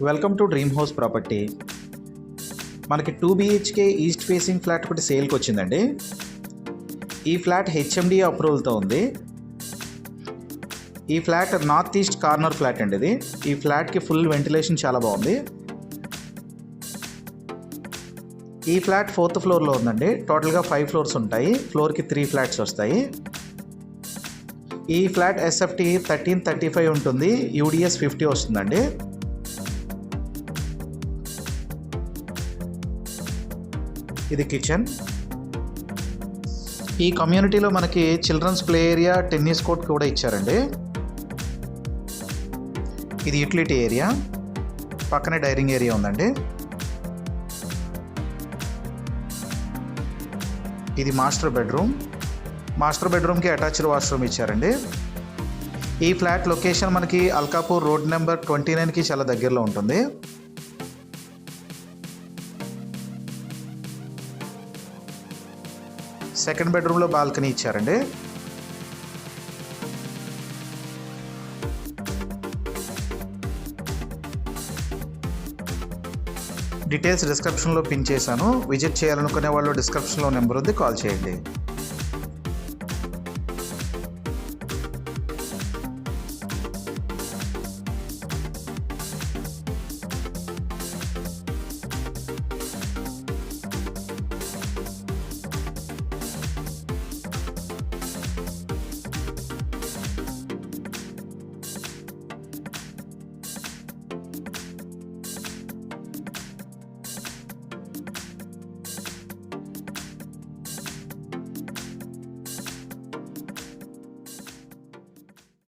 Welcome to dream house property. మనకి 2 BHK east facing flat ఒకటి సేల్కి వచ్చిందండి. ఈ ఫ్లాట్ HMD అప్రూవల్తో ఉంది. ఈ flat north east corner flat అండి. ఇది ఈ ఫ్లాట్కి ఫుల్ వెంటిలేషన్ చాలా బాగుంది. ఈ ఫ్లాట్ 4th ఫ్లోర్లో ఉందండి. టోటల్గా 5 ఫ్లోర్స్ ఉంటాయి. ఫ్లోర్కి 3 ఫ్లాట్స్ వస్తాయి. ఈ ఫ్లాట్ SFT 1335 ఉంటుంది. UDS 50 వస్తుందండి. ఇది కిచెన్. ఈ కమ్యూనిటీలో మనకి childrens play area, tennis court కూడా ఇచ్చారండి. ఇది యూటిలిటీ ఏరియా, పక్కనే డైనింగ్ ఏరియా ఉందండి. ఇది మాస్టర్ బెడ్రూమ్. మాస్టర్ బెడ్రూమ్కి అటాచ్డ్ వాష్రూమ్ ఇచ్చారండి. ఈ ఫ్లాట్ లొకేషన్ మనకి అల్కాపూర్ రోడ్ నెంబర్ 29కి చాలా దగ్గరలో ఉంటుంది. సెకండ్ బెడ్రూమ్లో బాల్కనీ ఇచ్చారండి. డీటెయిల్స్ డిస్క్రిప్షన్లో పిన్ చేశాను. విజిట్ చేయాలనుకునే వాళ్ళు డిస్క్రిప్షన్లో నెంబర్ ఉంది, కాల్ చేయండి.